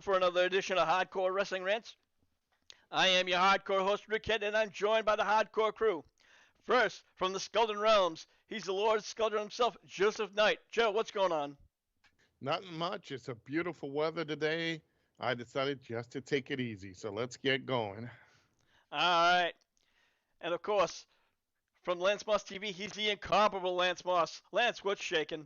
welcome for another edition of Hardcore Wrestling Rants. I am your hardcore host, Rick Head, and I'm joined by the hardcore crew. First, from the Skeldon Realms, he's the Lord Skeldon himself, Joseph Knight. Joe, what's going on? Nothing much. It's a beautiful weather today. I decided just to take it easy, so let's get going. All right. And of course, from Lance Moss TV, he's the incomparable Lance Moss. Lance, what's shaking?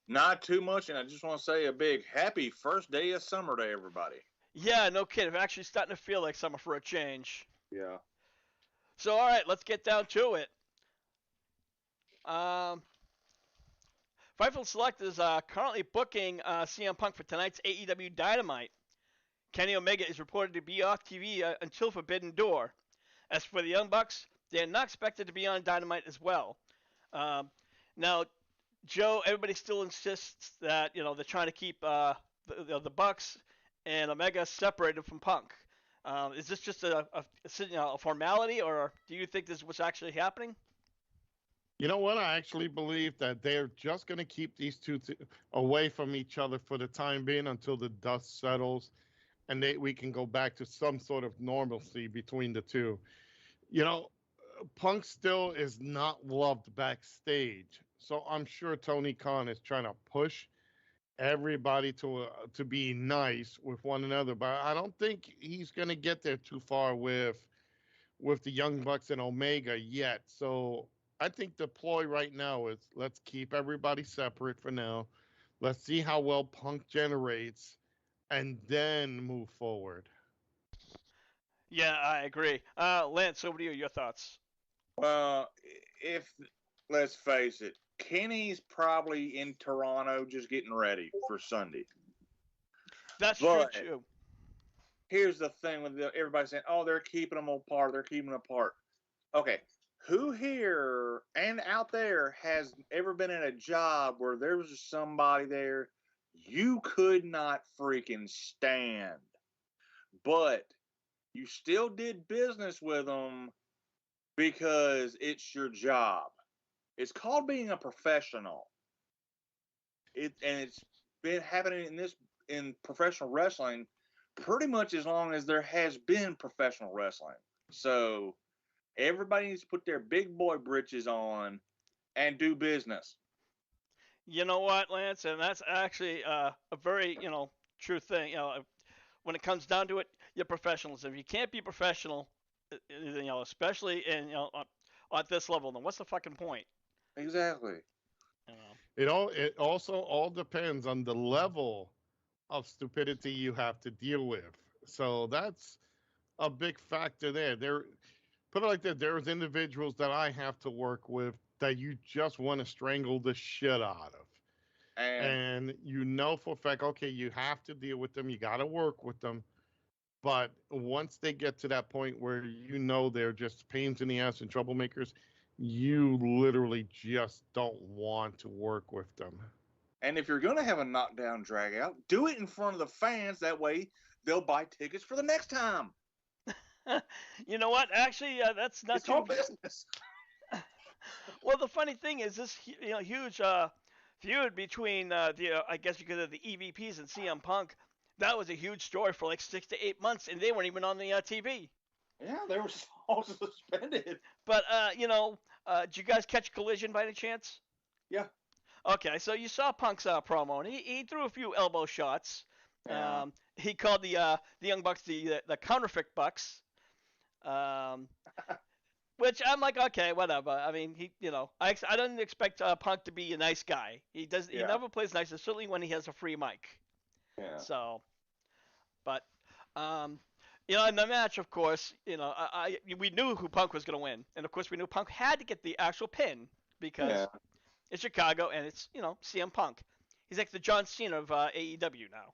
Not too much, and I just want to say a big happy first day of summer to everybody. Yeah, no kidding. I'm actually starting to feel like summer for a change. Yeah. So, all right, let's get down to it. Fightful Select is currently booking CM Punk for tonight's AEW Dynamite. Kenny Omega is reported to be off TV until Forbidden Door. As for the Young Bucks, they are not expected to be on Dynamite as well. Now, Joe, everybody still insists that they're trying to keep the Bucks and Omega separated from Punk. Is this just a formality, or do you think this is what's actually happening? You know what? I actually believe that they're just going to keep these two away from each other for the time being until the dust settles and we can go back to some sort of normalcy between the two. Punk still is not loved backstage, so I'm sure Tony Khan is trying to push everybody to be nice with one another, but I don't think he's going to get there too far with the Young Bucks and Omega yet. So I think the ploy right now is let's keep everybody separate for now. Let's see how well Punk generates and then move forward. Yeah, I agree. Lance, over to you. Your thoughts? Well, let's face it, Kenny's probably in Toronto just getting ready for Sunday. That's true, too. Here's the thing with everybody saying, oh, they're keeping them apart. They're keeping them apart. Okay, who here and out there has ever been in a job where there was somebody there you could not freaking stand, but you still did business with them because it's your job? It's called being a professional. It's been happening in professional wrestling pretty much as long as there has been professional wrestling. So everybody needs to put their big boy britches on and do business. You know what, Lance? And that's actually a very, true thing. When it comes down to it, you're professionals. If you can't be professional, especially at this level, then what's the fucking point? Exactly. It also all depends on the level of stupidity you have to deal with. So that's a big factor there. Put it like that, there's individuals that I have to work with that you just want to strangle the shit out of. And for a fact, okay, you have to deal with them, you got to work with them. But once they get to that point where they're just pains in the ass and troublemakers, you literally just don't want to work with them. And if you're going to have a knockdown drag out, do it in front of the fans. That way they'll buy tickets for the next time. You know what? Actually, that's not too business. Well, the funny thing is this huge feud between I guess you could have the EVPs and CM Punk. That was a huge story for like 6 to 8 months, and they weren't even on the TV. Yeah, they were all suspended. But did you guys catch Collision by any chance? Yeah. Okay, so you saw Punk's promo, and he threw a few elbow shots. Yeah. He called the Young Bucks the counterfeit Bucks. Which I'm like, okay, whatever. I mean, I didn't expect Punk to be a nice guy. He never plays nice, certainly when he has a free mic. Yeah. So, but in the match, of course, we knew who Punk was going to win, and of course we knew Punk had to get the actual pin because it's Chicago and it's CM Punk. He's like the John Cena of AEW now.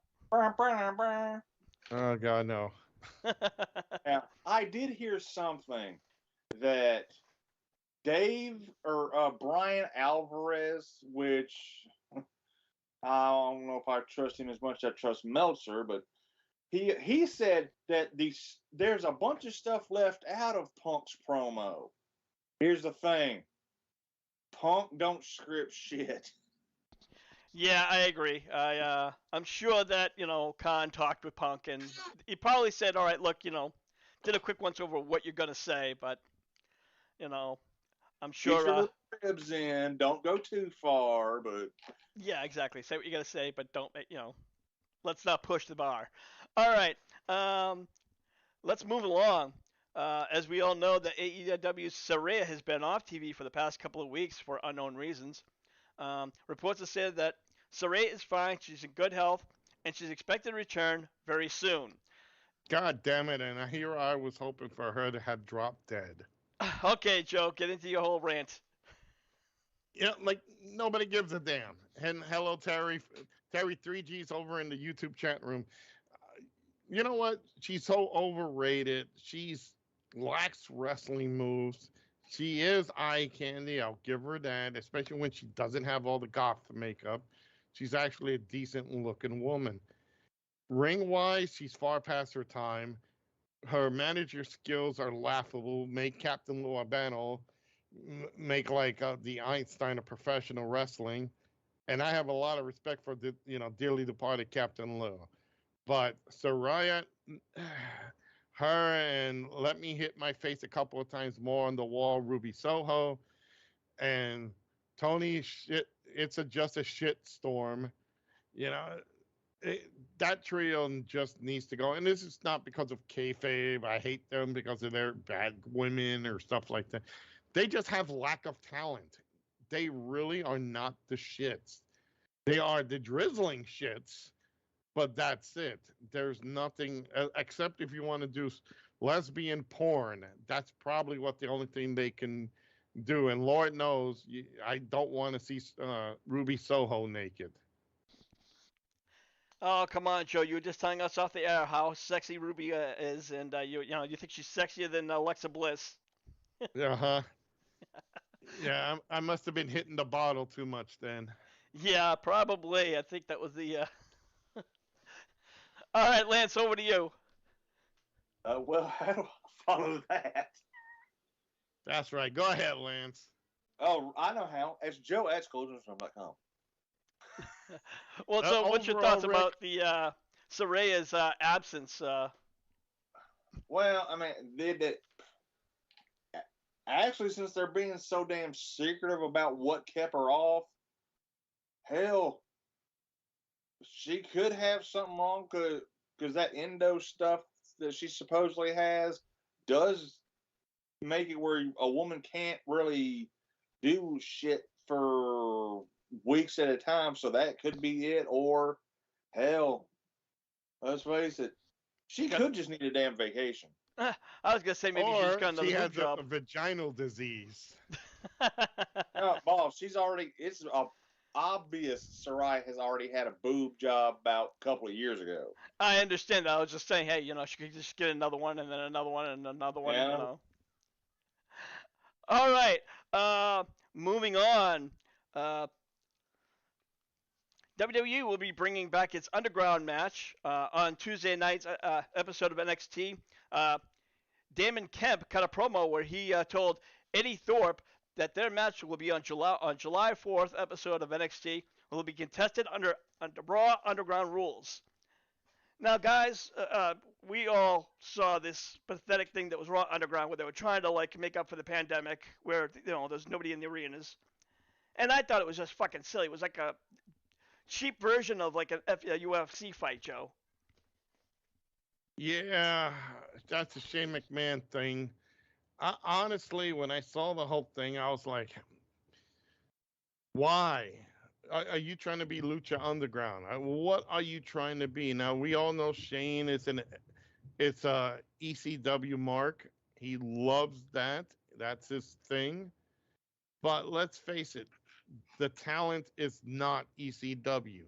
Oh God, no. Now, I did hear something that Brian Alvarez, which I don't know if I trust him as much as I trust Meltzer, but he said that there's a bunch of stuff left out of Punk's promo. Here's the thing. Punk don't script shit. Yeah, I agree. I'm sure that Khan talked with Punk, and he probably said, "All right, look, did a quick once over of what you're gonna say," but you know, I'm Get sure. your ribs in. Don't go too far, but Yeah, exactly. Say what you gotta say, but don't let's not push the bar. All right, let's move along. As we all know, the AEW Saraya has been off TV for the past couple of weeks for unknown reasons. Reports have said that Saraya is fine, she's in good health, and she's expected to return very soon. God damn it! And here I was hoping for her to have dropped dead. Okay, Joe, get into your whole rant. Yeah, like nobody gives a damn. And hello, Terry. Terry 3G's over in the YouTube chat room. You know what? She's so overrated. She's lacks wrestling moves. She is eye candy. I'll give her that, especially when she doesn't have all the goth makeup. She's actually a decent looking woman. Ring wise, she's far past her time. Her manager skills are laughable. Make Captain Lou Albano make like the Einstein of professional wrestling. And I have a lot of respect for the dearly departed Captain Lou. But Soraya, her and let me hit my face a couple of times more on the wall, Ruby Soho, and Tony shit. It's just a shit storm. You know, that trio just needs to go. And this is not because of kayfabe. I hate them because of their bad women or stuff like that. They just have lack of talent. They really are not the shits. They are the drizzling shits, but that's it. There's nothing except if you want to do lesbian porn. That's probably what the only thing they can do. And Lord knows, I don't want to see Ruby Soho naked. Oh, come on, Joe. You were just telling us off the air how sexy Ruby is, and you think she's sexier than Alexa Bliss. Uh huh. Yeah, I must have been hitting the bottle too much then. Yeah, probably. I think that was the. All right, Lance, over to you. well, how do I follow that? That's right. Go ahead, Lance. Oh, I know how. It's Joe at SchoolsRestaurant.com. Well, so what's your Overall, thoughts Rick, about the Saraya's absence? Well, I mean, actually, since they're being so damn secretive about what kept her off, hell, she could have something wrong because that endo stuff that she supposedly has does make it where a woman can't really do shit for weeks at a time. So that could be it. Or hell, let's face it, she Got, could just need a damn vacation. I was gonna say maybe she just or got another she boob has a job. vaginal disease. No, boss, she's already. It's obvious Sarai has already had a boob job about a couple of years ago. I understand that. I was just saying, hey, she could just get another one and then another one and another one. Yeah. All right. Moving on. Uh, WWE will be bringing back its Underground match on Tuesday night's episode of NXT. Damon Kemp cut a promo where he told Eddie Thorpe that their match will be on July 4th episode of NXT. Will be contested under Raw Underground rules. Now, guys, we all saw this pathetic thing that was Raw Underground, where they were trying to make up for the pandemic, where there's nobody in the arenas, and I thought it was just fucking silly. It was like a cheap version of like a UFC fight, Joe. Yeah, that's a Shane McMahon thing. Honestly, when I saw the whole thing, I was like, why? Are you trying to be Lucha Underground? What are you trying to be? Now, we all know Shane is it's a ECW mark. He loves that. That's his thing. But let's face it, the talent is not ECW.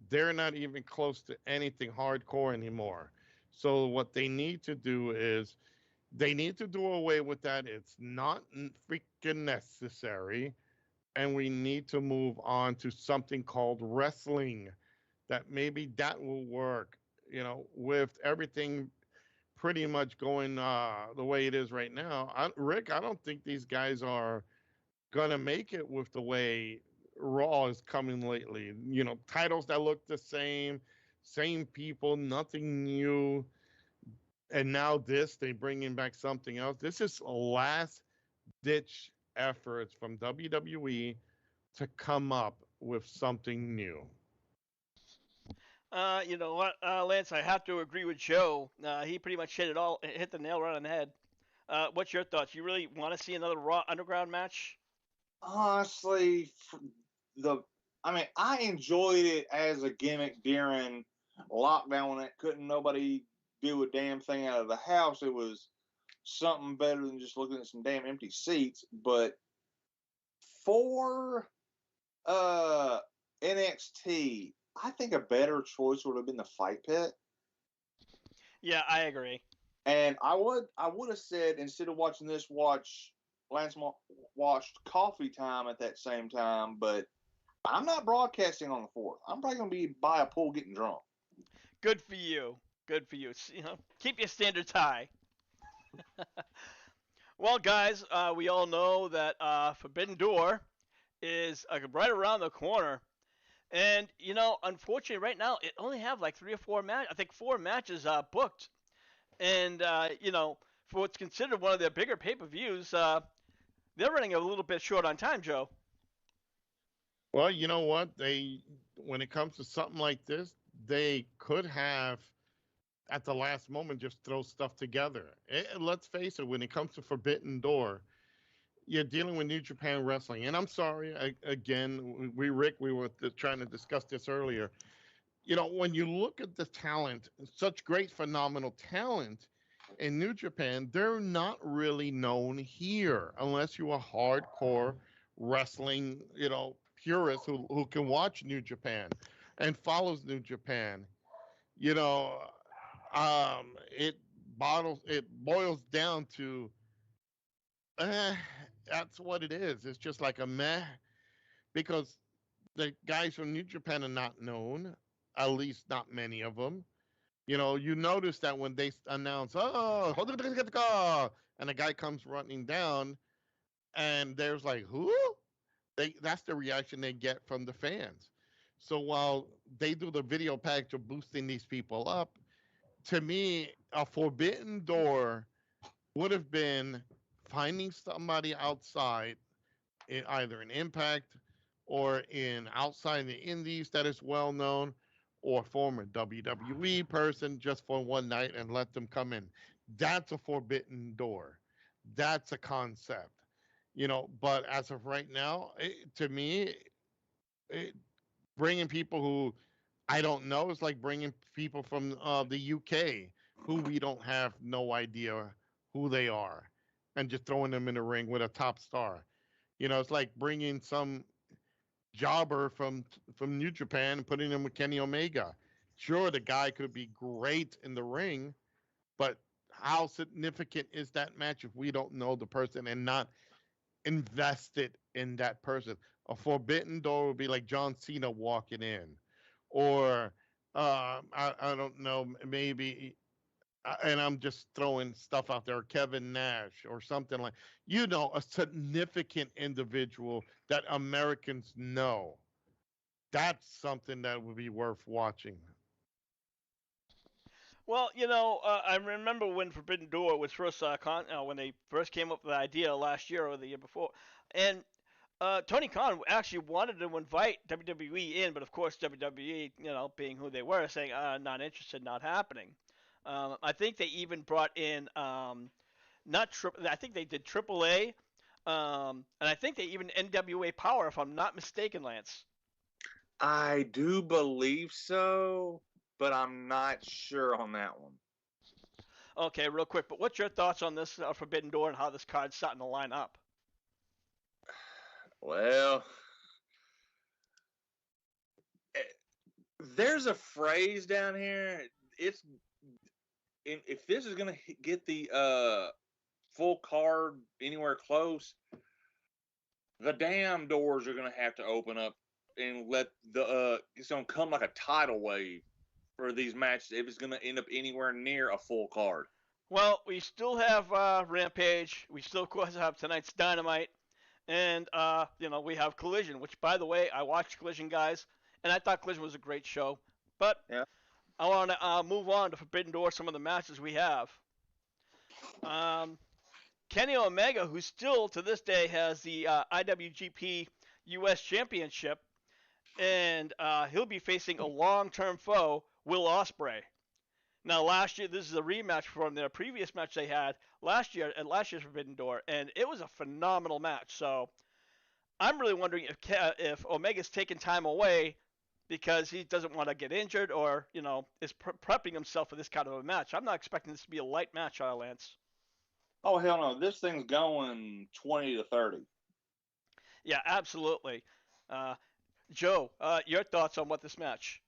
They're not even close to anything hardcore anymore. So what they need to do is they need to do away with that. It's not freaking necessary. And we need to move on to something called wrestling. That maybe that will work, with everything pretty much going the way it is right now. Rick, I don't think these guys are gonna make it with the way Raw is coming lately. You know, titles that look the same people, nothing new. And now this, they bringing back something else. This is last ditch efforts from WWE to come up with something new. You know what, Lance? I have to agree with Joe. He pretty much hit the nail right on the head. What's your thoughts? You really want to see another Raw Underground match? Honestly, I enjoyed it as a gimmick during lockdown when it couldn't nobody do a damn thing out of the house. It was something better than just looking at some damn empty seats. But for uh NXT, I think a better choice would have been the Fight Pit. Yeah, I agree. And I would have said, instead of watching this, Lance watched Coffee Time at that same time. But I'm not broadcasting on the 4th. I'm probably gonna be by a pool getting drunk. Good for you. Good for you. You know, keep your standards high. Well, guys, we all know that Forbidden Door is right around the corner. And, you know, unfortunately, right now, it only have like 3 or 4 matches. I think 4 matches booked. And, you know, for what's considered one of their bigger pay-per-views, they're running a little bit short on time, Joe. Well, you know what? When it comes to something like this, they could have at the last moment just throw stuff together. Let's face it, when it comes to Forbidden Door, you're dealing with New Japan Wrestling. And I'm sorry, again, Rick, we were trying to discuss this earlier. You know, when you look at the talent, such great, phenomenal talent in New Japan, they're not really known here unless you're a hardcore wrestling, purist who can watch New Japan and follows New Japan. You know, it it boils down to eh, that's what it is. It's just like a meh because the guys from New Japan are not known, at least not many of them. You know, you notice that when they announce, oh, and a guy comes running down, and there's like, who? That's the reaction they get from the fans. So while they do the video package of boosting these people up, to me, a forbidden door would have been finding somebody outside, either in Impact or in outside the Indies that is well known, or former WWE person just for one night and let them come in. That's a forbidden door. That's a concept, But as of right now, to me, bringing people who I don't know is like bringing people from the UK who we don't have no idea who they are, and just throwing them in the ring with a top star. It's like bringing some jobber from New Japan and putting him with Kenny Omega. Sure, the guy could be great in the ring, but how significant is that match if we don't know the person and not invested in that person? A forbidden door would be like John Cena walking in, or I don't know, maybe, and I'm just throwing stuff out there, Kevin Nash or something like, a significant individual that Americans know. That's something that would be worth watching. Well, I remember when Forbidden Door was first when they first came up with the idea last year or the year before, and Tony Khan actually wanted to invite WWE in, but of course WWE, being who they were, saying not interested, not happening. I think they even brought in not triple. I think they did AAA, and I think they even NWA Power, if I'm not mistaken, Lance. I do believe so, but I'm not sure on that one. Okay, real quick, but what's your thoughts on this Forbidden Door and how this card's starting to line up? Well, there's a phrase down here. If this is going to get the full card anywhere close, the damn doors are going to have to open up and let it's going to come like a tidal wave for these matches if it's going to end up anywhere near a full card. Well, we still have Rampage. We still, of course, have tonight's Dynamite. And we have Collision, which, by the way, I watched Collision, guys, and I thought Collision was a great show. But Yeah. I want to move on to Forbidden Door, some of the matches we have. Um, Kenny Omega, who still to this day has the IWGP US Championship, and he'll be facing a long-term foe, Will Ospreay. Now, last year, this is a rematch from their previous match they had last year at last year's Forbidden Door, and it was a phenomenal match. So I'm really wondering if Omega's taking time away because he doesn't want to get injured, or is prepping himself for this kind of a match. I'm not expecting this to be a light match, Lance. Oh hell no! This thing's going 20 to 30. Yeah, absolutely. Uh, Joe, your thoughts on what this match?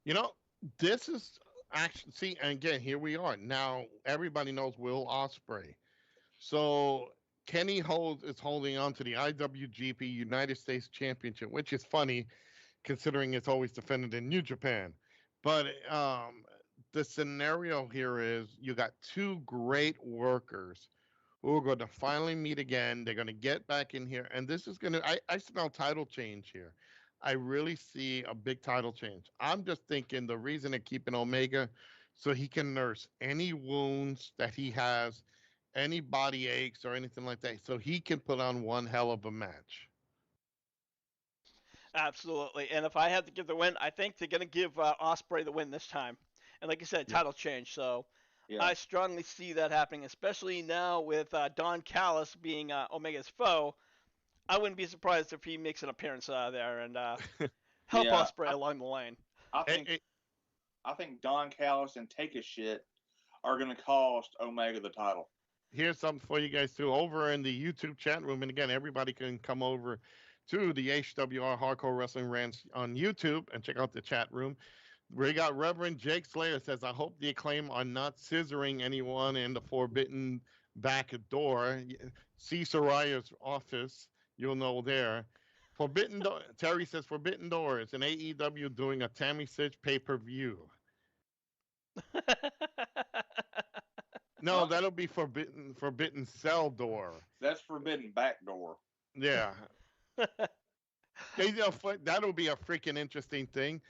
You know, this is actually, see, and again, here we are. Now, everybody knows Will Ospreay. So Kenny is holding on to the IWGP United States Championship, which is funny considering it's always defended in New Japan. But the scenario here is you got two great workers who are going to finally meet again. They're going to get back in here, and this is going to. I smell title change here. I really see a big title change. I'm just thinking the reason they're keeping Omega so he can nurse any wounds that he has, any body aches or anything like that, so he can put on one hell of a match. Absolutely. And if I had to give the win, I think they're going to give Osprey the win this time. And like you said, Yeah. title change. So Yeah. I strongly see that happening, especially now with Don Callis being Omega's foe. I wouldn't be surprised if he makes an appearance there and help Yeah. Osprey along the line. I Hey, think hey, I think Don Callis and Take a Shit are going to cost Omega the title. here's something for you guys too. Over in the YouTube chat room, and again, everybody can come over to the HWR Hardcore Wrestling Rants on YouTube and check out the chat room. We got Reverend Jake Slayer says, "I hope the Acclaim are not scissoring anyone in the forbidden back door. See Soraya's office, you'll know there." Forbidden Door. Terry says, "Forbidden Doors and AEW doing a Tammy Sitch pay-per-view." No, Well, that'll be Forbidden Cell Door. that's Forbidden Back Door. Yeah. That'll be a freaking interesting thing.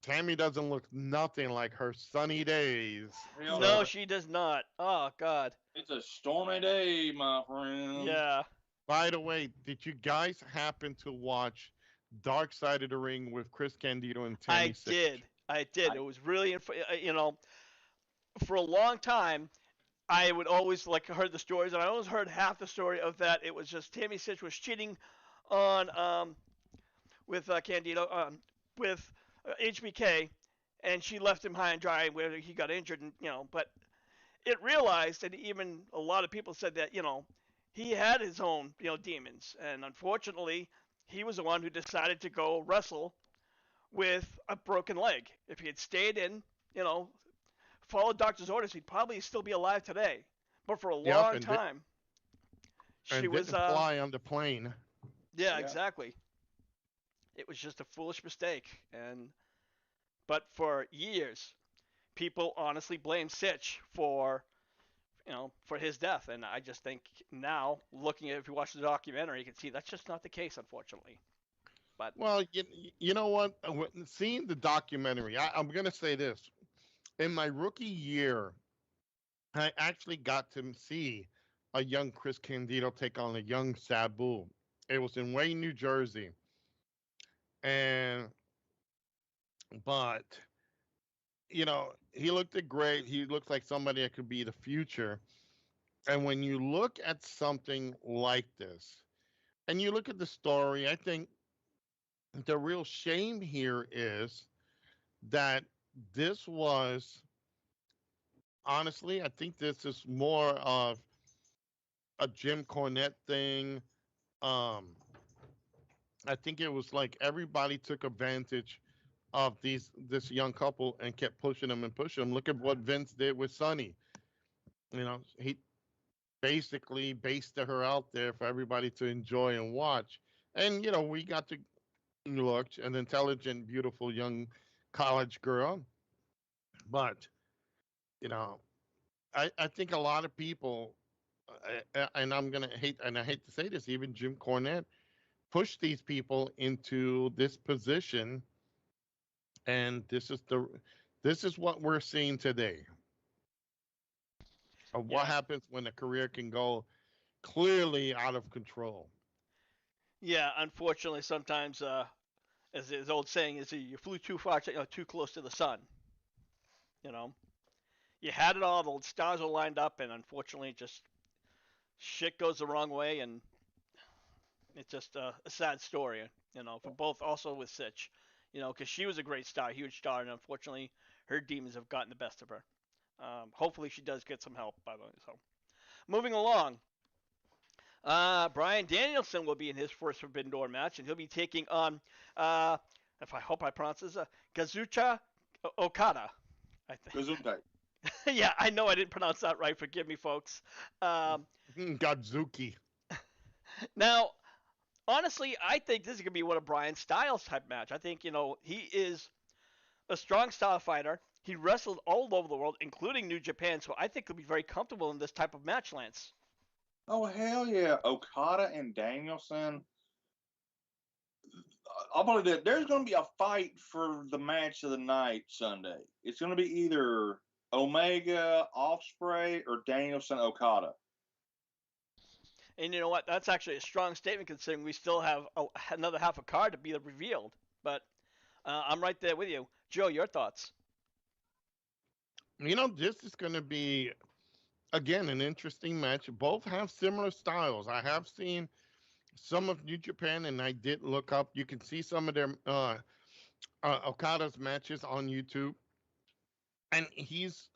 Tammy doesn't look nothing like her sunny days. Hell No, no. she does not. Oh, God. It's a stormy day, my friend. Yeah. By the way, did you guys happen to watch Dark Side of the Ring with Chris Candido and Tammy I Sitch? did. I did. It was really, for a long time, I would always heard the stories, and I always heard half the story of that. It was just Tammy Sitch was cheating on with Candido with HBK, and she left him high and dry where he got injured, and but it realized, and even a lot of people said that he had his own demons, and unfortunately, he was the one who decided to go wrestle with a broken leg. If he had stayed in, followed doctor's orders, he'd probably still be alive today. But for a Yep, long time, she and was didn't fly on the plane. yeah, Yeah. exactly. It was just a foolish mistake, but for years, people honestly blamed Sitch for his death, and I just think now, looking at if you watch the documentary, you can see that's just not the case, unfortunately. But Well, you know what? Seeing the documentary, I'm going to say this. In my rookie year, I actually got to see a young Chris Candido take on a young Sabu. It was in Wayne, New Jersey. But, he looked great. He looked like somebody that could be the future. And when you look at something like this, and you look at the story, I think the real shame here is that this was, honestly, I think this is more of a Jim Cornette thing. I think it was like everybody took advantage of this young couple and kept pushing them and pushing them. Look at what Vince did with Sonny. He basically basted her out there for everybody to enjoy and watch. And we got to look an intelligent, beautiful young college girl. But I think a lot of people and I hate to say this, even Jim Cornette pushed these people into this position, and this is what we're seeing today of what Yeah, happens when a career can go clearly out of control. yeah. Unfortunately, sometimes, as the old saying is, you flew too far, too close to the sun. You know, you had it all, the stars are lined up, and unfortunately, just shit goes the wrong way, and it's just a sad story. For both, also with Sitch. Because she was a great star, huge star, and unfortunately, her demons have gotten the best of her. Hopefully, she does get some help, by the way. So, moving along, Brian Danielson will be in his first Forbidden Door match, and he'll be taking on, uh, if I hope I pronounce this, Kazucha Okada. I think. Gesundheit. Yeah, I know I didn't pronounce that right. Forgive me, folks. Um, Godzuki. now, honestly, I think this is gonna be one of Brian Styles type match. I think he is a strong style fighter. He wrestled all over the world, including New Japan, so I think he'll be very comfortable in this type of match, Lance. Oh hell yeah, Okada and Danielson. I'll believe that there's going to be a fight for the match of the night Sunday. It's going to be either Omega, Ospreay, or Danielson Okada. And you know what? That's actually a strong statement considering we still have another half a card to be revealed. But I'm right there with you. Joe, your thoughts? This is going to be, again, an interesting match. Both have similar styles. I have seen some of New Japan, and I did look up. You can see some of their Okada's matches on YouTube. And he's,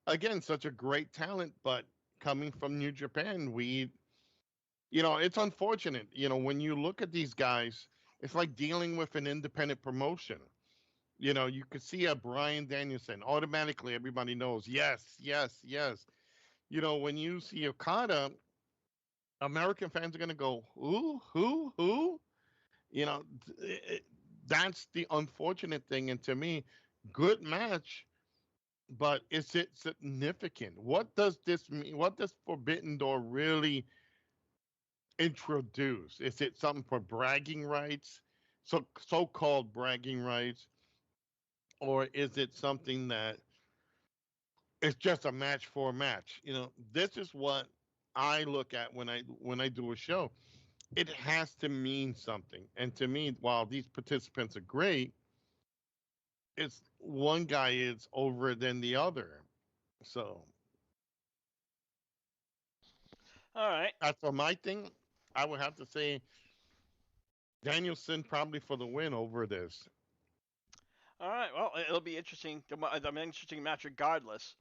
again, such a great talent, but coming from New Japan, it's unfortunate. When you look at these guys, it's like dealing with an independent promotion. You could see a Brian Danielson, automatically everybody knows, yes, yes, yes. When you see Okada, American fans are going to go, who? You know, that's the unfortunate thing. And to me, good match, but is it significant? What does this mean? What does Forbidden Door really introduce? Is it something for bragging rights, so-called bragging rights, or is it something that is just a match for a match? This is what I look at when I do a show. It has to mean something, and to me, while these participants are great, it's one guy is over than the other. So All right. as for my thing, I would have to say Danielson probably for the win over this. All right. Well, it'll be interesting. An interesting match regardless.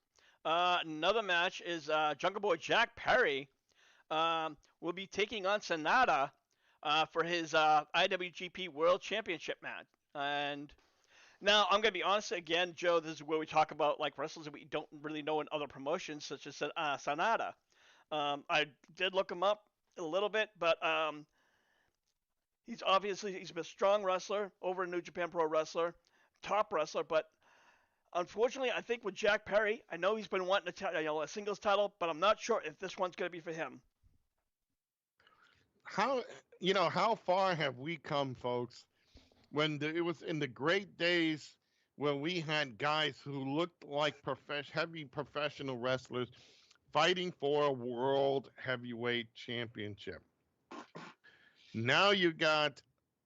Another match is Jungle Boy Jack Perry will be taking on Sonata for his IWGP World Championship match. And now I'm gonna be honest again, Joe. This is where we talk about like wrestlers that we don't really know in other promotions, such as Sonata. I did look him up a little bit, but he's been a strong wrestler over in New Japan Pro Wrestler, top wrestler. But unfortunately, I think with Jack Perry, I know he's been wanting a singles title, but I'm not sure if this one's gonna be for him. How far have we come, folks? It was in the great days when we had guys who looked like heavy professional wrestlers fighting for a world heavyweight championship. Now you got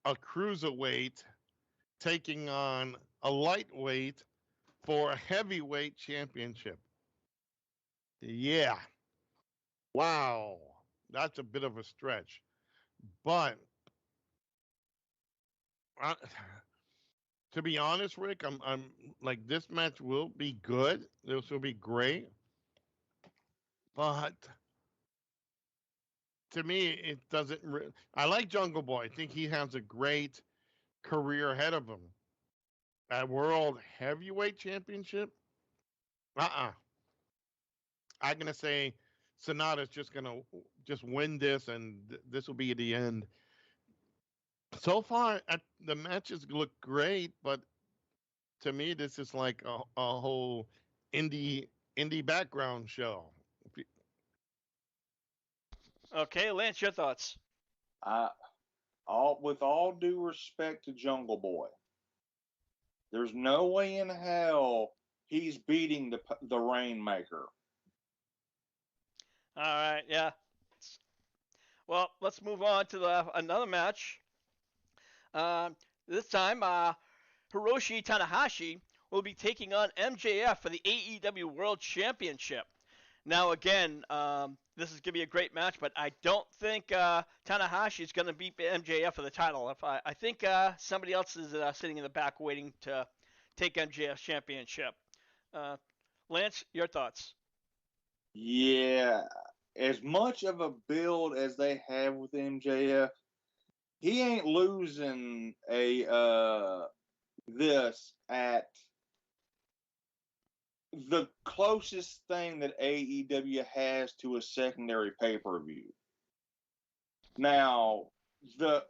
a cruiserweight taking on a lightweight for a heavyweight championship. Yeah. Wow. That's a bit of a stretch. But uh, to be honest, Rick, I'm like this match will be good. This will be great. But to me, it doesn't. I like Jungle Boy. I think he has a great career ahead of him. At World Heavyweight Championship, I'm gonna say Sonata's just gonna just win this, and this will be the end. So far, the matches look great, but to me, this is like a whole indie indie background show. Okay, Lance, your thoughts. I, with all due respect to Jungle Boy, there's no way in hell he's beating the Rainmaker. All right, yeah. Well, let's move on to another match. Uh, this time, Hiroshi Tanahashi will be taking on MJF for the AEW World Championship. Now, again, this is going to be a great match, but I don't think Tanahashi is going to beat MJF for the title. I think somebody else is sitting in the back waiting to take MJF's championship. Uh, Lance, your thoughts? Yeah, as much of a build as they have with MJF, he ain't losing a this at the closest thing that AEW has to a secondary pay-per-view. Now, the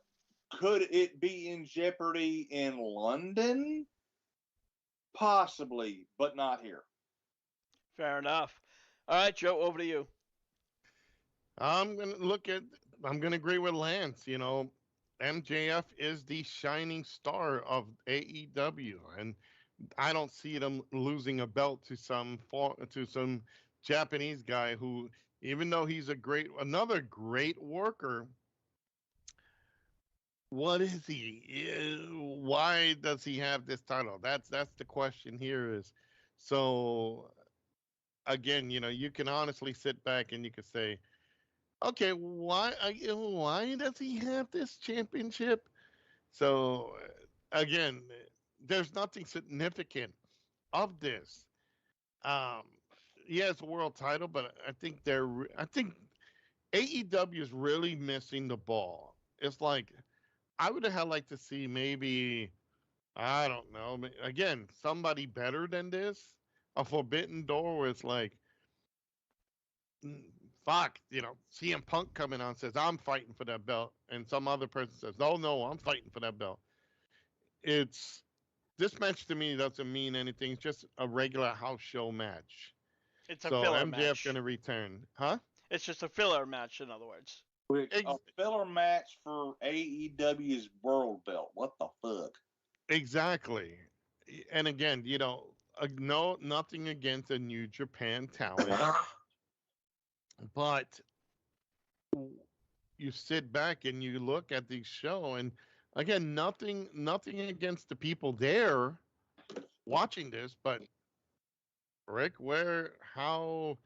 could it be in jeopardy in London? Possibly, but not here. Fair enough. All right, Joe, over to you. I'm gonna look at. I'm gonna agree with Lance. You know, MJF is the shining star of AEW, and I don't see them losing a belt to some Japanese guy who, even though he's another great worker, what is he? Why does he have this title? That's the question here. Is so again, you know, you can honestly sit back and you can say, okay, why does he have this championship? So again, there's nothing significant of this. Um, yeah, it's a world title, but I think AEW is really missing the ball. It's like I would have liked to see maybe I don't know again somebody better than this, a Forbidden Door where it's like mm, fuck, you know, CM Punk coming on says I'm fighting for that belt, and some other person says no, I'm fighting for that belt. It's this match to me doesn't mean anything. It's just a regular house show match. It's a So filler MJF match. gonna return, huh? It's just a filler match, in other words. A filler match for AEW's world belt. What the fuck? Exactly. And again, you know, no, nothing against the New Japan talent, but you sit back and you look at the show, and again, nothing against the people there watching this, but Rick, where, what,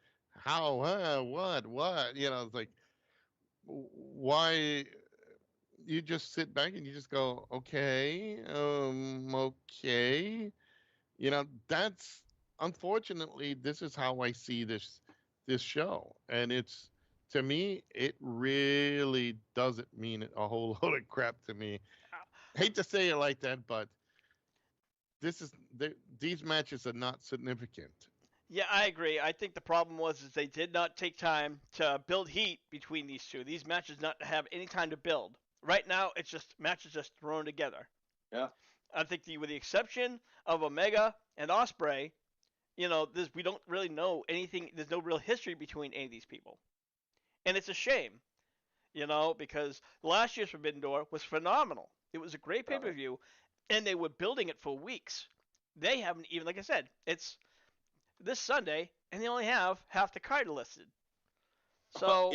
you know, it's like, why? You just sit back and you just go, okay. You know, that's unfortunately this is how I see this show, and it's to me it really doesn't mean a whole load of crap to me. Hate to say it like that, but these matches are not significant. Yeah, I agree. I think the problem was is they did not take time to build heat between these two. These matches not have any time to build. Right now, it's just matches just thrown together. Yeah. I think with the exception of Omega and Osprey, you know, we don't really know anything. There's no real history between any of these people, and it's a shame, you know, because last year's Forbidden Door was phenomenal. It was a great pay per view, and they were building it for weeks. They haven't even, like I said, it's this Sunday, and they only have half the card listed. So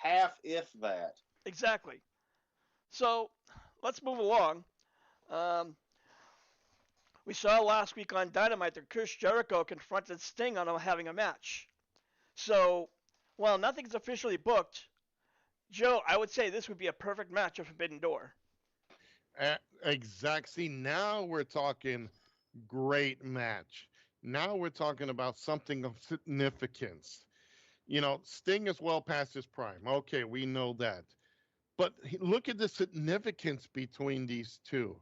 Half, if that. exactly. So let's move along. Um, we saw last week on Dynamite that Chris Jericho confronted Sting on having a match. So while nothing's officially booked, Joe, I would say this would be a perfect match of Forbidden Door. See, now we're talking great match. Now we're talking about something of significance. You know, Sting is well past his prime. Okay, we know that. But look at the significance between these two.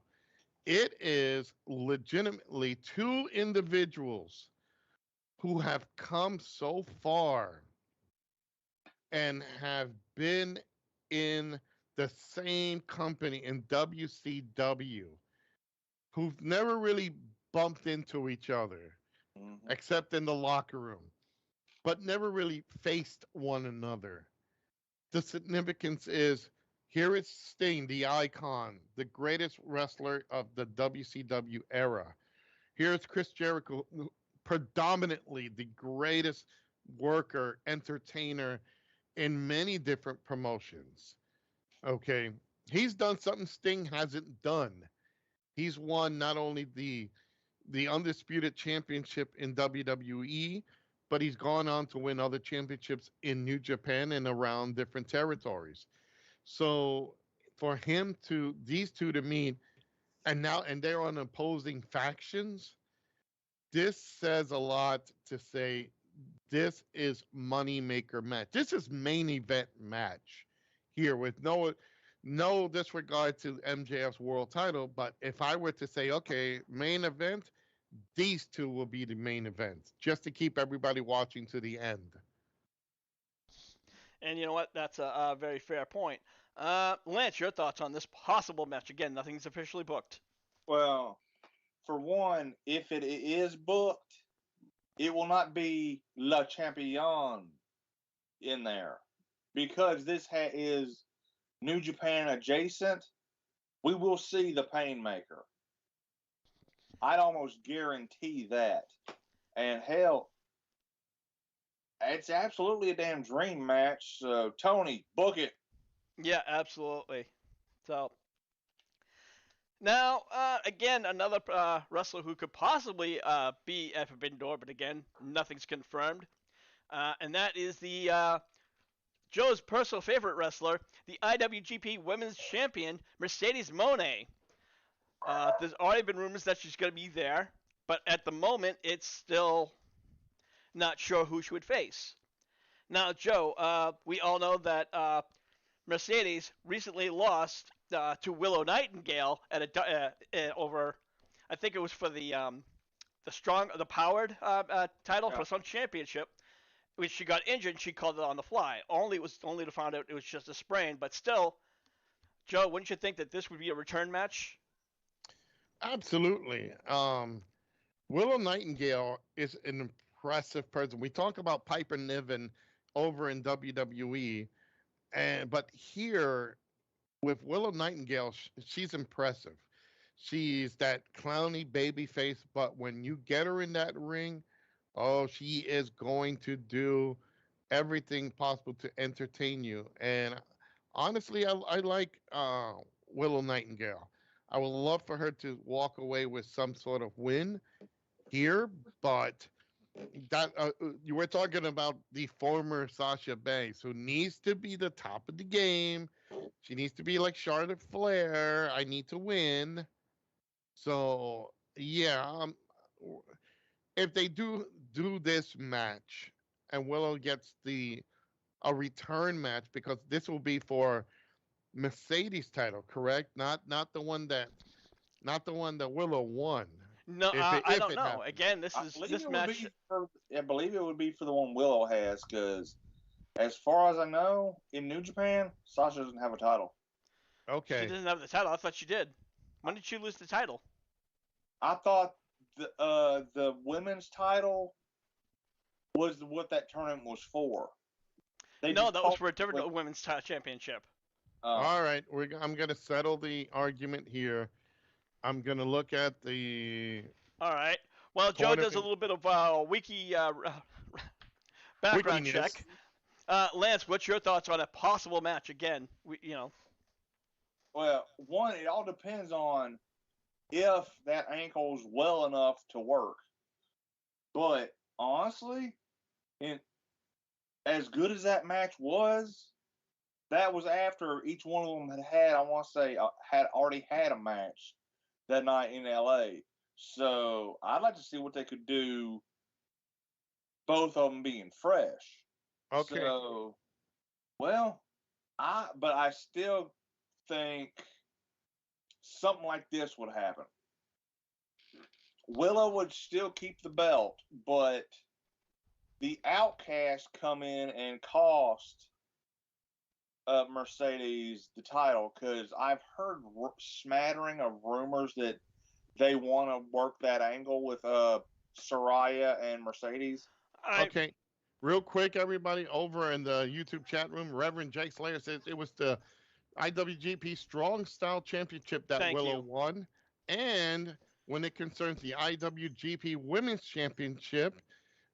It is legitimately two individuals who have come so far and have been in the same company in WCW, who've never really bumped into each other, except in the locker room, but never really faced one another. the significance is here is Sting, the icon, the greatest wrestler of the WCW era. Here's Chris Jericho, predominantly the greatest worker, entertainer in many different promotions. Okay. He's done something Sting hasn't done. He's won not only the undisputed championship in WWE, but he's gone on to win other championships in New Japan and around different territories. So for him to these two to meet and they're on opposing factions, this says a lot to say this is money maker match. This is main event match here with no disregard to MJF's world title, but if I were to say, okay, main event, these two will be the main event, just to keep everybody watching to the end. And you know what? That's a very fair point. Lance, your thoughts on this possible match? Again, nothing's officially booked. Well, for one, if it is booked, it will not be Le Champion in there because this is New Japan adjacent. We will see the Painmaker. I'd almost guarantee that. And hell, it's absolutely a damn dream match. So, Tony, book it. Yeah, absolutely. So now, again, another wrestler who could possibly be at Forbidden Door, but again, nothing's confirmed. And that is the Joe's personal favorite wrestler, the IWGP Women's Champion, Mercedes Moné. There's already been rumors that she's going to be there, but at the moment, it's still not sure who she would face. Now, Joe, we all know that Mercedes recently lost to Willow Nightingale at over, I think it was for the powered title for some championship, which she got injured and she called it on the fly. Only to find out it was just a sprain, but still, Joe, wouldn't you think that this would be a return match? Absolutely. Willow Nightingale is an impressive person. We talk about Piper Niven over in WWE, but here with Willow Nightingale, she's impressive. She's that clowny baby face, but when you get her in that ring, oh, she is going to do everything possible to entertain you. And honestly, I like Willow Nightingale. I would love for her to walk away with some sort of win here, but that you were talking about the former Sasha Banks, who needs to be the top of the game. She needs to be like Charlotte Flair. I need to win. So yeah, if they do this match and Willow gets a return match, because this will be for Mercedes title, correct? Not the one that Willow won. No, I don't know. Happens. Again, this match. I believe it would be for the one Willow has, because as far as I know, in New Japan, Sasha doesn't have a title. Okay. She doesn't have the title. I thought she did. When did she lose the title? I thought the women's title was what that tournament was for. No, that was for a different women's championship. All right, I'm going to settle the argument here. I'm going to look at the... All right. Well, Joe does a little bit of wiki background check. Lance, what's your thoughts on a possible match? Again, Well, one, it all depends on if that ankle's well enough to work. But honestly, as good as that match was, that was after each one of them had I want to say, had already had a match that night in LA. So I'd like to see what they could do, both of them being fresh. Okay. So, well, but I still think something like this would happen. Willow would still keep the belt, but the Outcasts come in and cost Mercedes the title, because I've heard smattering of rumors that they want to work that angle with Saraya and Mercedes. Okay. real quick, everybody over in the YouTube chat room, Reverend Jake Slayer says it was the IWGP Strong Style Championship that Thank Willow you. won. And when it concerns the IWGP Women's Championship,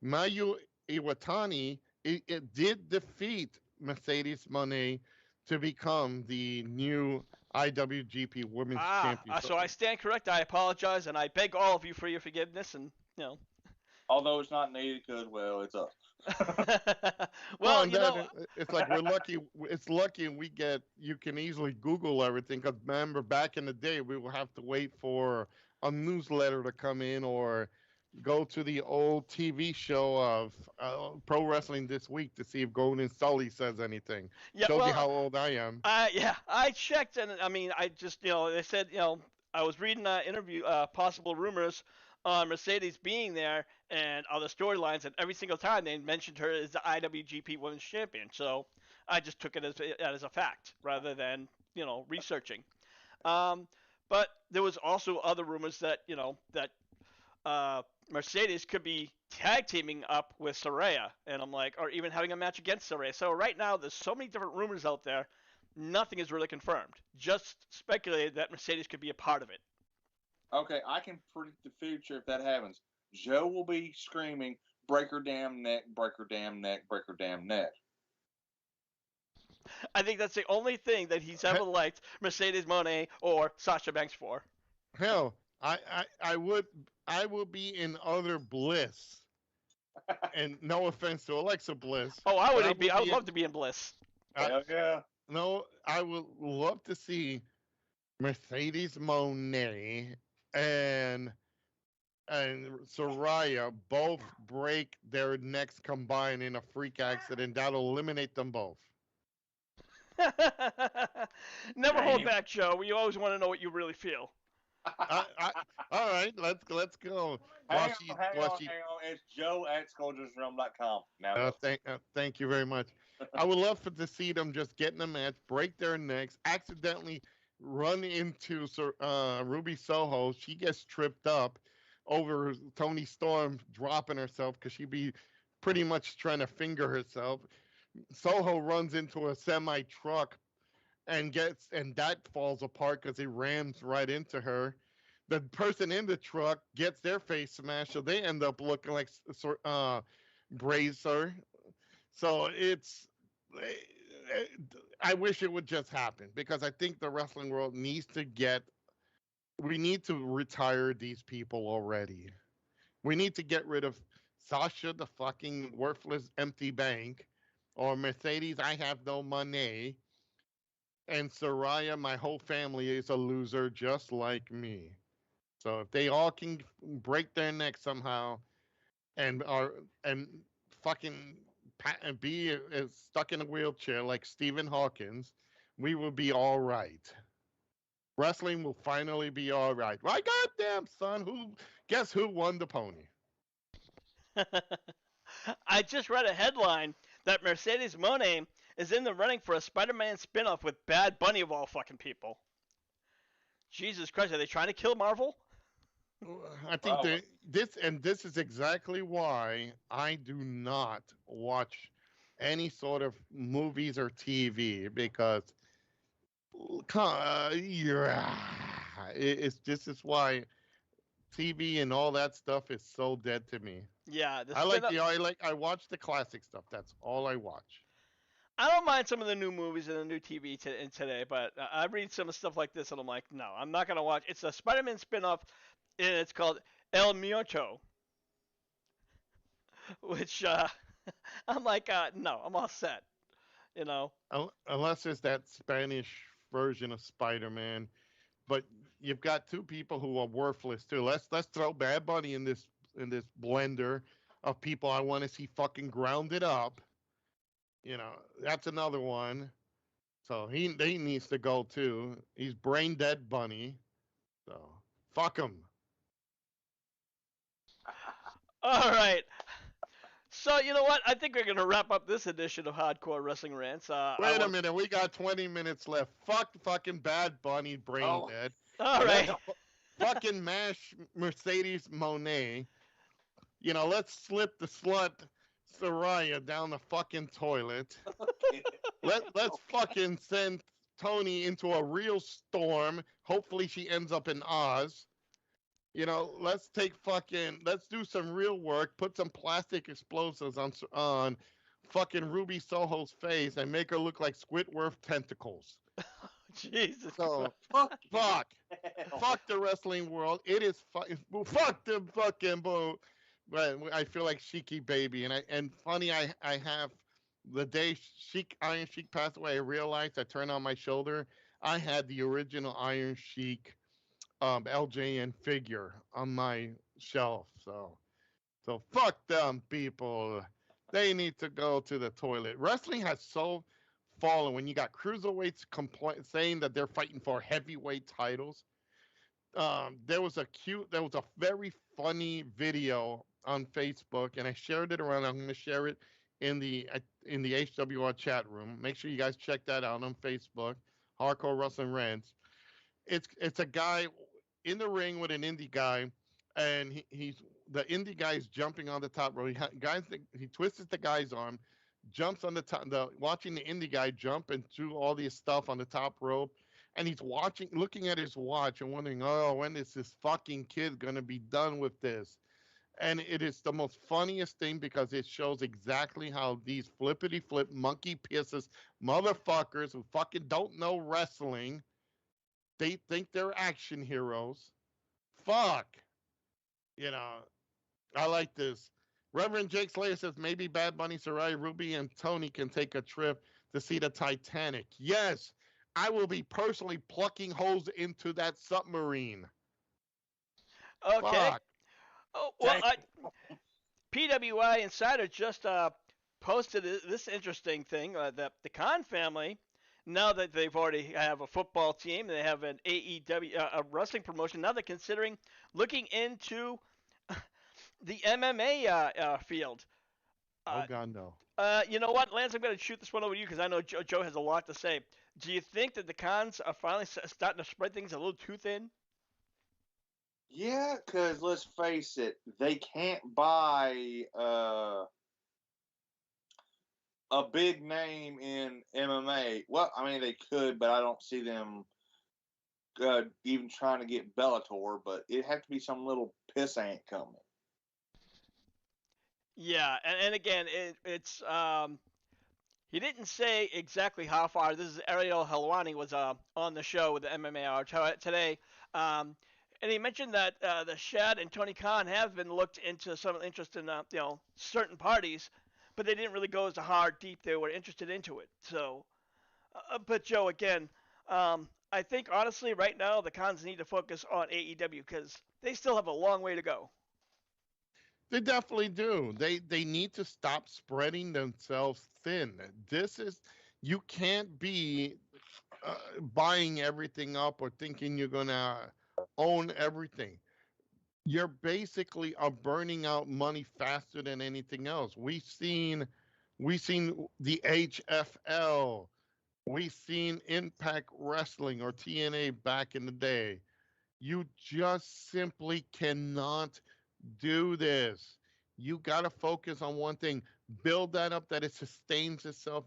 Mayu Iwatani, it did defeat Mercedes Moné to become the new IWGP Women's Champion. So I stand correct. I apologize, and I beg all of you for your forgiveness. And Although it's not needed because, well, it's us. well, and it's like we're lucky. It's lucky, and you can easily Google everything. Because remember, back in the day, we would have to wait for a newsletter to come in or go to the old TV show of Pro Wrestling This Week to see if Golden Sully says anything. yeah, Shows you well, how old I am. I checked, and I mean, I just, they said, I was reading interview, possible rumors on Mercedes being there and other storylines, and every single time they mentioned her as the IWGP Women's Champion. So I just took it as a fact rather than researching. But there was also other rumors that that Mercedes could be tag teaming up with Saraya, and I'm like, or even having a match against Saraya. So right now, there's so many different rumors out there. Nothing is really confirmed. Just speculated that Mercedes could be a part of it. Okay, I can predict the future if that happens. Joe will be screaming, break her damn neck, break her damn neck, break her damn neck. I think that's the only thing that he's ever liked Mercedes Moné or Sasha Banks for. Hell, I would be in utter bliss. And no offense to Alexa Bliss. Oh, I would love to be in bliss. Hell yeah. No, I would love to see Mercedes Moné and Saraya both break their necks combined in a freak accident. That'll eliminate them both. Never hold back, Joe. You always want to know what you really feel. All right, let's go. Hang on. It's Joe at ScoldiersRealm.com. Now, thank you very much. I would love to see them just get in a match, break their necks, accidentally run into Ruby Soho. She gets tripped up over Toni Storm dropping herself because she'd be pretty much trying to finger herself. Soho runs into a semi truck and that falls apart because it rams right into her. The person in the truck gets their face smashed, so they end up looking like Brazier. So I wish it would just happen because I think the wrestling world needs to we need to retire these people already. We need to get rid of Sasha, the fucking worthless empty bank, or Mercedes, I have no money, and Saraya, my whole family is a loser just like me. So if they all can break their neck somehow and fucking be stuck in a wheelchair like Stephen Hawkins, we will be all right. Wrestling will finally be all right. My goddamn son, guess who won the pony? I just read a headline that Mercedes Moné is in the running for a Spider-Man spin-off with Bad Bunny of all fucking people. Jesus Christ, are they trying to kill Marvel? I think this is exactly why I do not watch any sort of movies or TV because this is why TV and all that stuff is so dead to me. Yeah, I watch the classic stuff. That's all I watch. I don't mind some of the new movies and the new TV today, but I read some of stuff like this and I'm like, no, I'm not gonna watch. It's a Spider-Man spin-off, and it's called El Muerto, which I'm like, no, I'm all set. Unless it's that Spanish version of Spider-Man, but you've got two people who are worthless too. Let's throw Bad Bunny in this blender of people I want to see fucking grounded up. That's another one. So he needs to go too. He's brain dead Bunny. So fuck him. All right. So you know what? I think we're gonna wrap up this edition of Hardcore Wrestling Rants. Wait a minute, we got 20 minutes left. Fuck fucking Bad Bunny, brain dead. All right. Fucking mash Mercedes Moné. Let's slip the slut Soraya down the fucking toilet. Okay. Let's fucking send Tony into a real storm. Hopefully she ends up in Oz. Let's do some real work. Put some plastic explosives on fucking Ruby Soho's face and make her look like Squidward tentacles. Jesus Christ. So Fuck. fuck the wrestling world. It is fuck the fucking boo. But I feel like Sheiky baby, and funny, I have the day Iron Sheik passed away. I realized I turned on my shoulder. I had the original Iron Sheik LJN figure on my shelf. So fuck them people. They need to go to the toilet. Wrestling has so fallen when you got cruiserweights saying that they're fighting for heavyweight titles. There was a very funny video on Facebook, and I shared it around. I'm going to share it in the HWR chat room. Make sure you guys check that out on Facebook. Hardcore Wrestling Rants. It's a guy in the ring with an indie guy, and he's the indie guy is jumping on the top rope. He twists the guy's arm, jumps on the top. Watching the indie guy jump and do all this stuff on the top rope, and he's looking at his watch and wondering, oh, when is this fucking kid gonna be done with this? And it is the most funniest thing because it shows exactly how these flippity flip monkey pisses motherfuckers who fucking don't know wrestling, they think they're action heroes. Fuck. I like this. Reverend Jake Slayer says maybe Bad Bunny, Sarai, Ruby, and Tony can take a trip to see the Titanic. Yes, I will be personally plucking holes into that submarine. Okay. Fuck. Oh well, PWI Insider just posted this interesting thing that the Khan family, now that they've already have a football team, they have an AEW a wrestling promotion. Now they're considering looking into the MMA field. Oh God, no. You know what, Lance? I'm going to shoot this one over to you because I know Joe has a lot to say. Do you think that the Khans are finally starting to spread things a little too thin? Yeah, because let's face it, they can't buy a big name in MMA. Well, I mean, they could, but I don't see them even trying to get Bellator, but it'd have to be some little piss ant coming. Yeah, and again, it's he didn't say exactly how far. This is Ariel Helwani was on the show with the MMA Hour today, and he mentioned that the Shad and Tony Khan have been looked into some interest in certain parties, but they didn't really go as how deep they were interested into it. So, but Joe, again, I think honestly right now the Khans need to focus on AEW because they still have a long way to go. They definitely do. They need to stop spreading themselves thin. You can't be buying everything up or thinking you're gonna own everything. You're basically are burning out money faster than anything else. We've seen the HFL. We've seen Impact Wrestling or TNA back in the day. You just simply cannot do this. You got to focus on one thing, build that up that it sustains itself,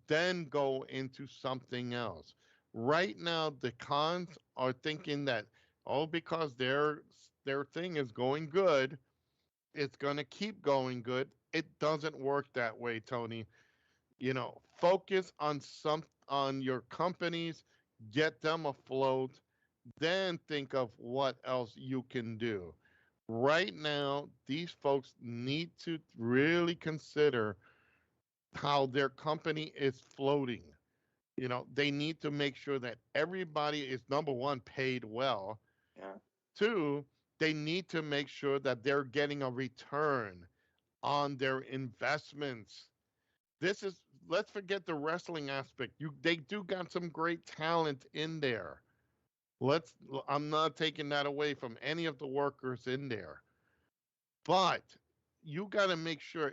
then go into something else. Right now, the Cons are thinking that, oh, because their thing is going good, it's going to keep going good. It doesn't work that way, Tony. Focus on your companies, get them afloat, then think of what else you can do. Right now, these folks need to really consider how their company is floating. They need to make sure that everybody is, number one, paid well. Yeah. Two, they need to make sure that they're getting a return on their investments. Let's forget the wrestling aspect. They do got some great talent in there. I'm not taking that away from any of the workers in there, but you got to make sure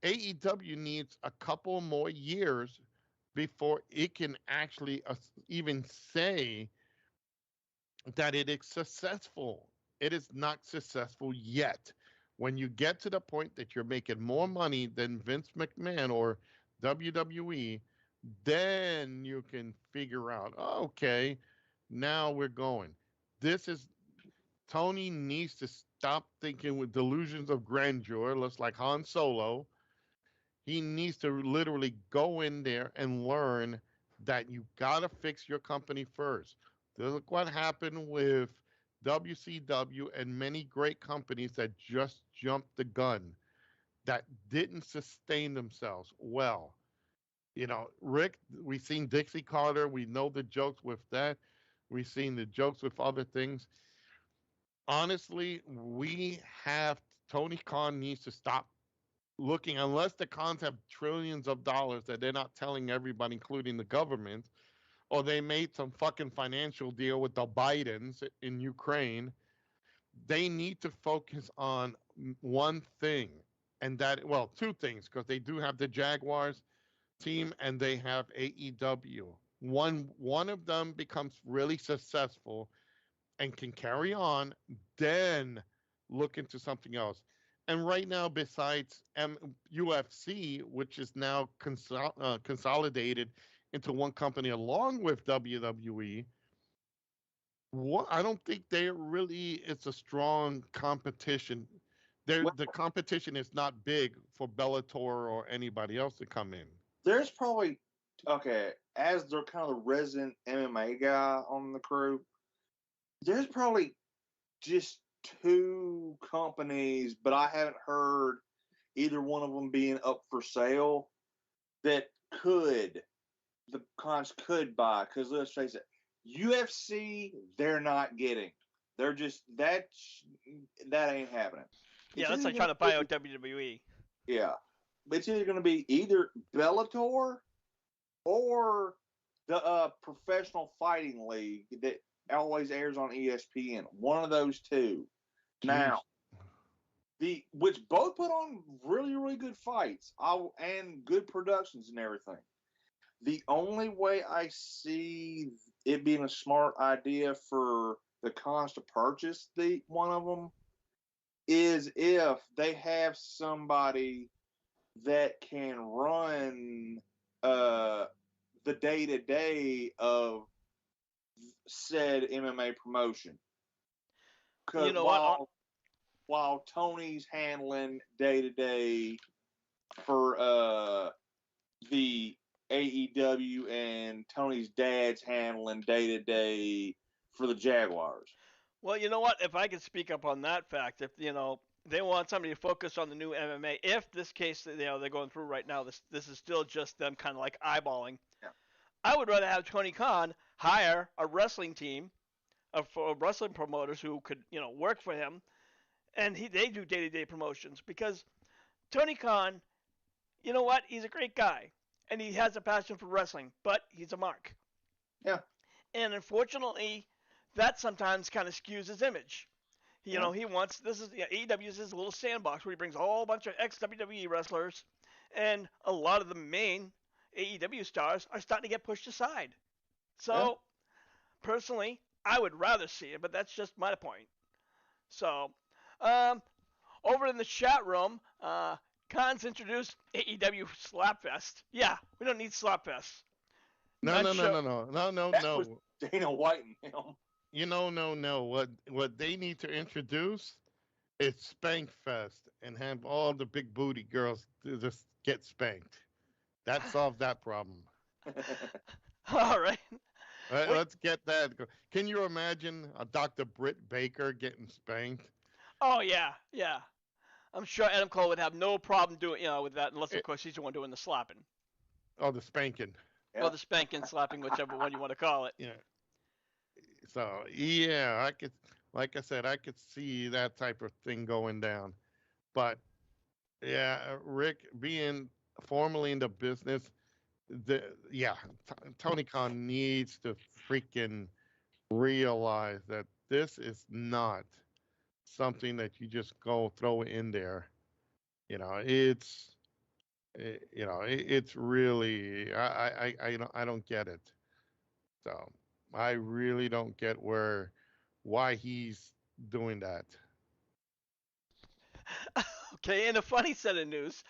AEW needs a couple more years before it can actually even say that it is successful. It is not successful yet. When you get to the point that you're making more money than Vince McMahon or WWE, then you can figure out, okay, now we're going. This is Tony needs to stop thinking with delusions of grandeur, just like Han Solo. He needs to literally go in there and learn that you got to fix your company first. Look what happened with WCW and many great companies that just jumped the gun, that didn't sustain themselves well. Rick, we've seen Dixie Carter. We know the jokes with that. We've seen the jokes with other things. Honestly, Tony Khan needs to stop looking, unless the cons have trillions of dollars that they're not telling everybody, including the government, or they made some fucking financial deal with the Bidens in Ukraine. They need to focus on one thing, and well, two things, because they do have the Jaguars team and they have AEW. One of them becomes really successful and can carry on, then look into something else. And right now, besides UFC, which is now consolidated into one company along with WWE, I don't think it's a strong competition. The competition is not big for Bellator or anybody else to come in. There's probably, okay, as they're kind of the resident MMA guy on the crew, there's probably just two companies, but I haven't heard either one of them being up for sale that the cons could buy. Because let's face it, UFC, they're not getting. They're just, that ain't happening. Yeah, that's like trying to buy out WWE. Yeah. It's either going to be either Bellator or the Professional Fighting League that always airs on ESPN. One of those two. Jeez. Now, which both put on really, really good fights and good productions and everything. The only way I see it being a smart idea for the cons to purchase one of them is if they have somebody that can run the day-to-day of said MMA promotion. You know while Tony's handling day-to-day for the AEW and Tony's dad's handling day-to-day for the Jaguars. Well, you know what? If I could speak up on that fact, if they want somebody to focus on the new MMA, if this case they're going through right now, this is still just them kind of like eyeballing. Yeah. I would rather have Tony Khan hire a wrestling team of wrestling promoters who could work for him, and they do day-to-day promotions, because Tony Khan, you know what? He's a great guy, and he has a passion for wrestling, but he's a mark. Yeah. And unfortunately, that sometimes kind of skews his image. He wants, AEW is his little sandbox where he brings a whole bunch of ex-WWE wrestlers, and a lot of the main AEW stars are starting to get pushed aside. So, personally, I would rather see it, but that's just my point. So, over in the chat room, Khan's introduced AEW Slapfest. Yeah, we don't need Slapfest. No. That was Dana White and him. No. What they need to introduce is Spank Fest and have all the big booty girls just get spanked. That solves that problem. All right. Let's get that. Can you imagine a Dr. Britt Baker getting spanked? Oh, yeah. I'm sure Adam Cole would have no problem doing with that, unless, of course, he's the one doing the slapping. Oh, the spanking. Yeah. Or the spanking, slapping, whichever one you want to call it. Yeah. So, yeah, like I said, I could see that type of thing going down. But, yeah, Rick, being formerly in the business, Tony Khan needs to freaking realize that this is not something that you just go throw in there. It's really, I don't get it. So I really don't get why he's doing that. Okay, in a funny set of news,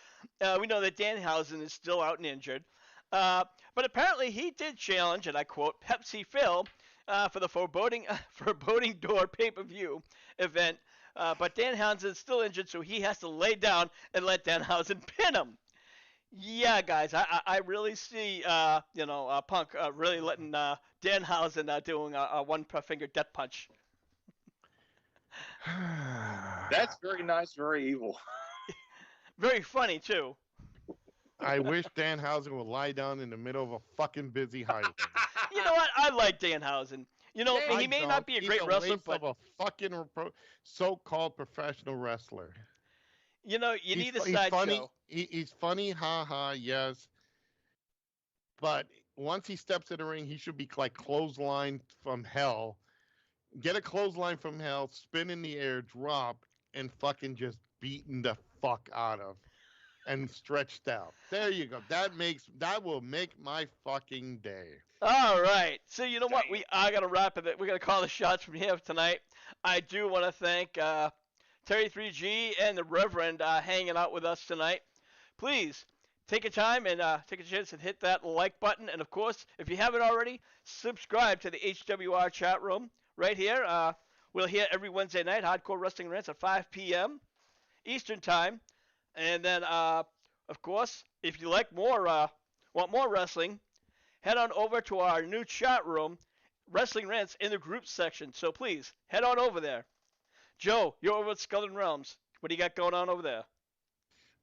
we know that Danhausen is still out and injured, but apparently he did challenge, and I quote, Pepsi Phil for the Foreboding Door pay-per-view event, but Danhausen is still injured, so he has to lay down and let Danhausen pin him. Yeah, guys, I really see, Punk really letting Danhausen doing a one-finger death punch. That's very nice, very evil. Very funny, too. I wish Danhausen would lie down in the middle of a fucking busy highway. You know what? I like Danhausen. You know, Yeah, he may not be a great He's wrestler, waste but of a fucking so-called professional wrestler. you know, you need a He's funny. sideshow. He's funny, haha, yes. But once he steps in the ring, he should be like clothesline from hell. Get a clothesline from hell, spin in the air, drop, and fucking just beaten the fuck out of, and stretched out. There you go. That will make my fucking day. All right. So you know what? Damn. I gotta wrap it. We're gonna call the shots from here tonight. I do want to thank Terry 3G and the Reverend hanging out with us tonight. Please take a time and take a chance and hit that like button. And of course, if you haven't already, subscribe to the HWR chat room right here. We'll hear every Wednesday night, Hardcore Wrestling Rants at 5 p.m. Eastern Time. And then, of course, if you like want more wrestling, head on over to our new chat room, Wrestling Rants in the group section. So please, head on over there. Joe, you're over at Skull and Realms. What do you got going on over there?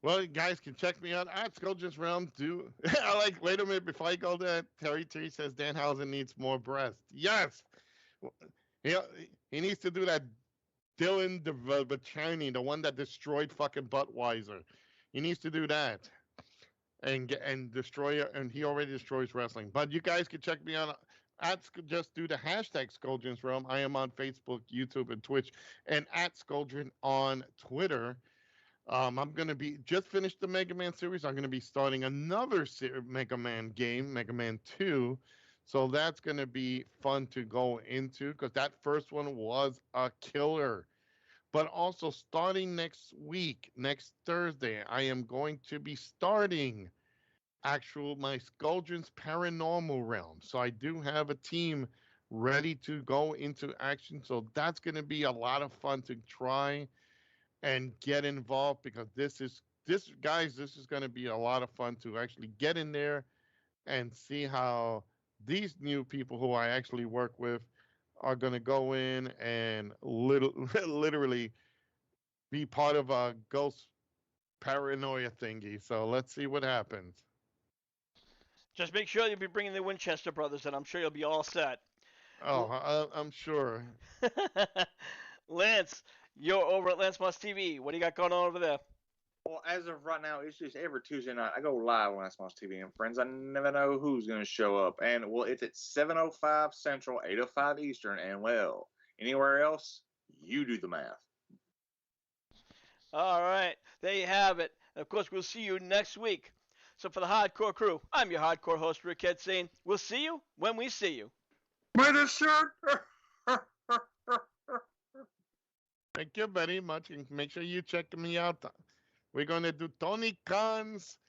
Well, you guys can check me out at Scourge's Realm. Wait a minute, before I go there, Terry T says Danhausen needs more breast. Yes! He needs to do that Dylan Bacchani, the one that destroyed fucking Budweiser. He needs to do that. And destroy it, and he already destroys wrestling. But you guys can check me out just do the hashtag Scourge's Realm. I am on Facebook, YouTube, and Twitch, and at Scourgen on Twitter. I'm going to be just finished the Mega Man series. I'm going to be starting another Mega Man game, Mega Man 2. So that's going to be fun to go into because that first one was a killer. But also starting next week, next Thursday, I am going to be starting my Scourgen's Paranormal Realm. So I do have a team ready to go into action. So that's going to be a lot of fun to try and get involved because this is going to be a lot of fun to actually get in there and see how these new people who I actually work with are going to go in and literally be part of a ghost paranoia thingy. So let's see what happens. Just make sure you'll be bringing the Winchester brothers, and I'm sure you'll be all set. Oh, I'm sure. Lance, you're over at Lance Moss TV. What do you got going on over there? Well, as of right now, it's just every Tuesday night I go live on Smosh TV, and friends, I never know who's going to show up. And well, it's at 7:05 Central, 8:05 Eastern, and well, anywhere else, you do the math. All right, there you have it. And of course, we'll see you next week. So for the Hardcore Crew, I'm your Hardcore host, Rick Head, saying we'll see you when we see you. With a shirt. Thank you very much, and make sure you check me out. We're going to do Tony Khan's